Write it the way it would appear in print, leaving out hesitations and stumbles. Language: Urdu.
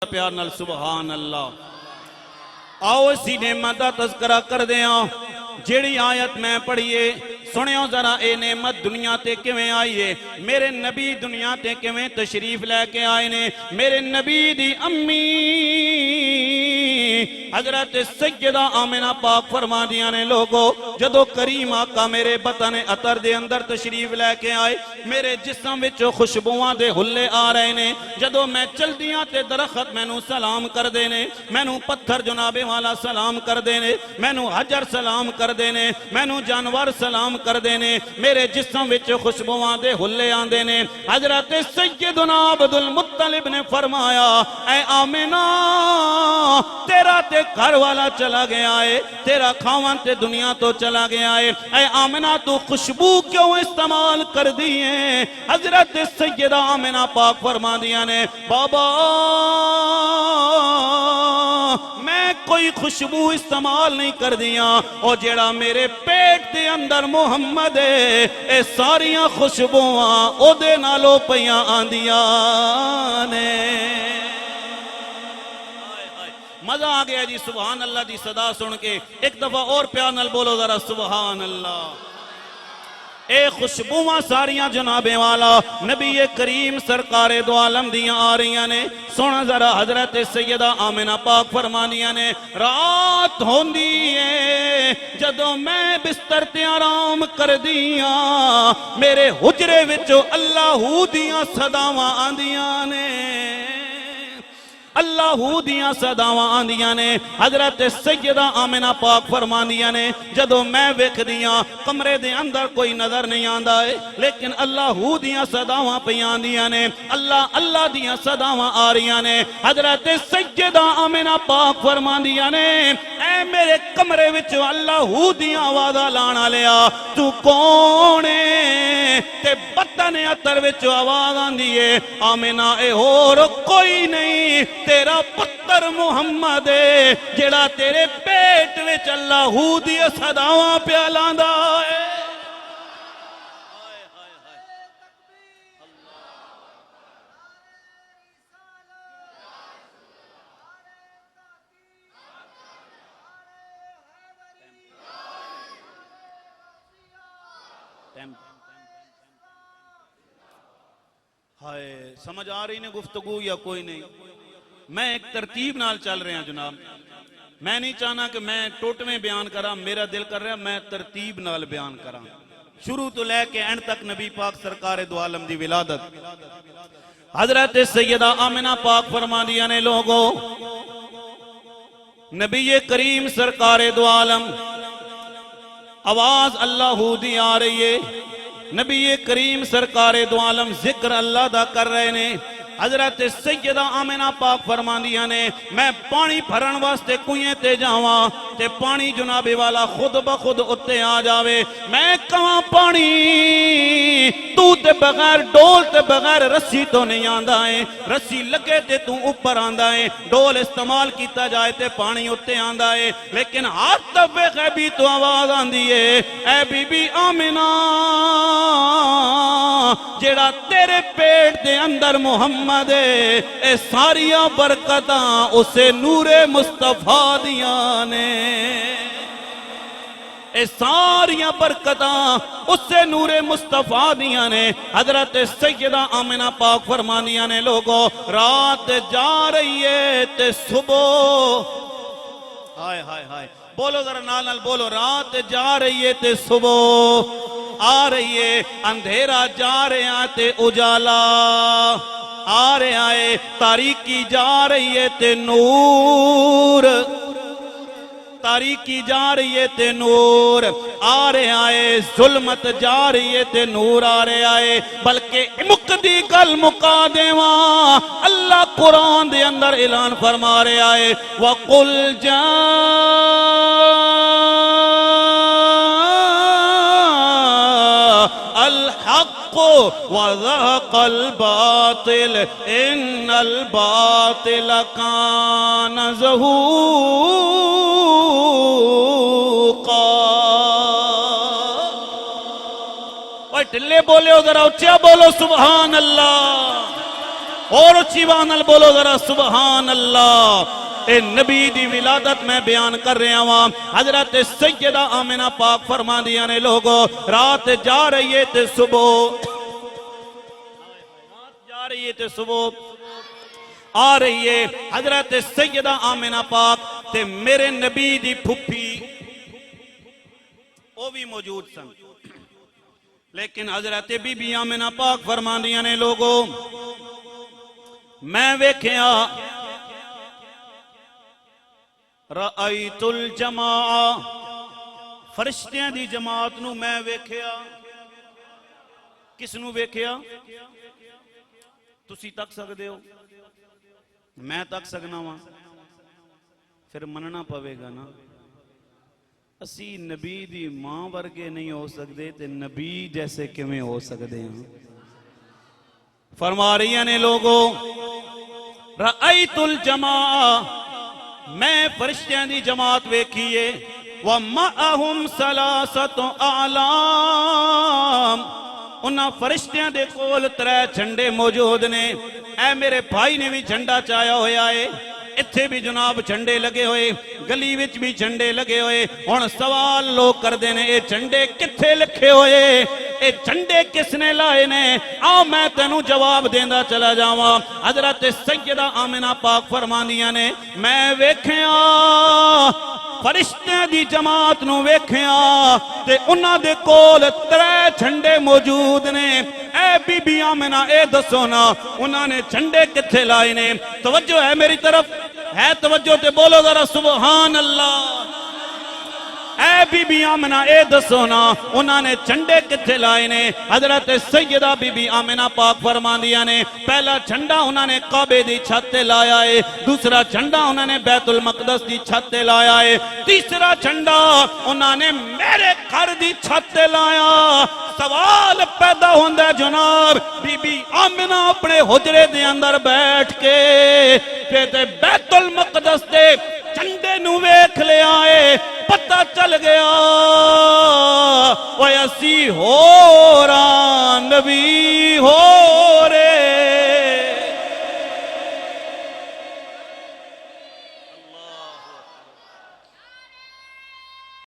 پیار نال سبحان اللہ. آؤ اسی نعمت دا تذکرہ کر دیاں جیڑی آیت میں پڑھیے سنیو ذرا اے نعمت دنیا تے کیویں آئیے. میرے نبی دنیا تے کیویں تشریف لے کے آئے نے. میرے نبی دی امی حضرت سیدہ آمنہ پاک فرما دیاں نے لوگو جدو کریم آقا میرے بطن عطر دے اندر تشریف لے کے آئے میرے جسم وچ خوشبوواں دے ہلے آ رہے نے. جدو میں چل دیاں تے درخت مینوں سلام کر دے نے, مینوں پتھر جناب والا سلام کر دے نے, مینوں حجر سلام کر دے نے, مینوں جانور سلام کر دے نے. میرے جسم وچ خوشبوواں دے ہلے آندے نے. حضرت سیدنا عبد المطلب نے فرمایا اے آمنہ تیرا تے گھر والا چلا گیا ہے, تیرا کھاون تے دنیا تو چلا گیا ہے, اے آمنہ تو خوشبو کیوں استعمال کر دیئے؟ حضرت سیدہ آمنہ پاک فرما دیا نے بابا میں کوئی خوشبو استعمال نہیں کر دیا, اور جیڑا میرے پیٹ دے اندر محمد ہے اے ساریاں خوشبوواں او دے نالو پیاں آندیاں نے. مزہ آ گیا جی سبحان اللہ دی صدا سن کے. ایک دفعہ اور پیار نال بولو ذرا سبحان اللہ. اے خوشبوواں ساریاں جناب والا نبی کریم سرکار دو عالم دیاں آ رہیاں نے. سونا ذرا حضرت سیدہ آمنہ پاک فرمانیاں نے رات ہوندی ہے جدو میں بستر تے آرام کر دیاں میرے حجرے وچو اللہ دیاں صداواں آندیاں نے, اللہ دیاں صداواں آندیاں نے. حضرت سیدہ آمنہ پاک فرماندیاں نے جدو میں ویکھ دیاں کمرے دے اندر کوئی نظر نہیں آندا ہے لیکن اللہ دیاں صداواں پہ آندیاں نے, اللہ دیاں صداواں آ رہیاں نے. حضرت سیدہ آمنہ پاک فرماندیاں نے اے میرے کمرے وچ اللہ دیاں آوازاں لانا لیا تو کونے تے بطن عطر وچ آواز آندیے آمنہ اے اور کوئی نہیں تیرا پتر محمد ہے جڑا تیرے پیٹ وچ اللہ دی صداواں پہ لاندا ہے. ہائے سمجھ آ رہی نے گفتگو یا کوئی نہیں؟ میں ایک ترتیب نال چل رہے ہیں جناب. میں نہیں چاہنا کہ میں ٹوٹویں بیان کرا, میرا دل کر رہا میں ترتیب نال بیان کرا شروع تو لے کے اینڈ تک نبی پاک سرکار دو عالم دی ولادت. حضرت سیدہ آمنہ پاک فرما دیا نے لوگو نبی کریم سرکار دو عالم آواز اللہ دی آ رہی ہے. نبی کریم سرکار دو عالم ذکر اللہ دا کر رہے نے. حضرت سیدہ آمنہ پاک فرماندیاں نے میں پانی بھرن واسطے کنویں تے جاواں تے پانی جناب والا خود بخود اتے آ جاوے. میں کہاں پانی تو تے بغیر ڈول تے بغیر رسی تو نہیں آندا ہے, رسی لگے تے تو اوپر آندا ہے, ڈول استعمال کیتا جائے تے پانی اتے آندا ہے. لیکن ہاتھ تبے غیبی تو آواز آندی ہے اے بی بی آمنہ جیڑا تیرے پیٹ دے اندر محمد ہے اے ساریاں برکتاں اسے نور مصطفیٰ دیاں نے, اے ساریاں برکتاں اسے نور مصطفیٰ دیاں نے. حضرت سیدہ آمنہ پاک فرمانیاں نے لوگو رات جا رہی ہے تے صبح ہائے ہائے ہائے بولو ذرا نال نال بولو رات جا رہی ہے تے صبح آ رہی ہے, اندھیرا جا رہے ہیں تے اجالا آ رہے آئے, تاریکی جا رہی ہے تے نور تاریکی جا رہی ہے تے نور آ رہے آئے, ظلمت جا رہی ہے تے نور آ رہے آئے. بلکہ مقدی گل مقا دیواں اللہ قرآن دے اندر اعلان فرما رہے آئے وَقُلْ الحق وذاق الباطل ان الباطل كان زهوقا. ٹلے بولے ہو ذرا اچھا بولو سبحان اللہ. اور اچھی بانل بولو ذرا سبحان اللہ۔ اے نبی دی ولادت میں بیان کر رہا ہوں۔ حضرت سیدہ آمنہ پاک فرما دیا نے لوگو رات جا رہی ہے تے صبح جا رہی ہے تے صبح آ رہی ہے۔ حضرت سیدہ آمنہ پاک تے میرے نبی دی پھپھی وہ بھی موجود سن، لیکن حضرت بی بی آمنہ پاک فرما دیا نے لوگو میں ویکھیا رأیت الجماع فرشتیاں دی جماعت نو میں ویکھیا۔ کس نو ویکھیا؟ تسی تک سکدے ہو، میں تک سکنا ہاں، پھر مننا پوے گا نا۔ اسی نبی دی ماں ورگے نہیں ہو سکدے تے نبی جیسے کیویں ہو سکدے ہیں؟ فرما رہی ہیں لوگوں رأیت الجماع میں فرشتیاں دی جماعت ویکھیے وَمَعَهُمْ ثَلَاثَةُ أَعْلَامٍ انہاں فرشتیاں دے کول 3 جھنڈے موجود نے۔ اے میرے بھائی نے بھی جھنڈا چایا ہویا ہے، اتھے بھی جناب جھنڈے لگے ہوئے، گلی وچ بھی جھنڈے لگے ہوئے۔ ہن سوال لوگ کر دینے اے جھنڈے کتھے لکھے ہوئے، اے جھنڈے کس نے لائے نے؟ آؤ میں تینوں جواب دیندہ چلا جاواں۔ حضرت سیدہ آمنہ پاک فرماندیاں نے میں ویکھیا فرشتیاں دی جماعت نو ویکھیا تے انہاں دے کول 3 جھنڈے موجود نے۔ اے بی بی آمنہ اے دسو نا انہاں نے جھنڈے کتھے لائے نے؟ توجہ ہے میری طرف؟ ہے توجہ تے بولو ذرا سبحان اللہ۔ اے بی بی آمنہ اے دسو نا انہاں نے جھنڈے کتھے لائے نے؟ حضرت سیدہ بی بی آمنہ پاک فرماندیاں نے پہلا جھنڈا انہاں نے کعبے دی چھت تے لایا ہے، دوسرا جھنڈا انہاں نے بیت المقدس دی چھت تے لایا ہے، تیسرا جھنڈا انہاں نے میرے گھر دی چھت تے لایا۔ سوال پیدا ہوندہ ہے جناب بی بی آمنہ اپنے حجرے دے اندر بیٹھ کے کہتے بیت المقدس دے جھنڈے نو ویکھ لے آئے، پتہ چل گیا وہ اسی ہو رہا نبی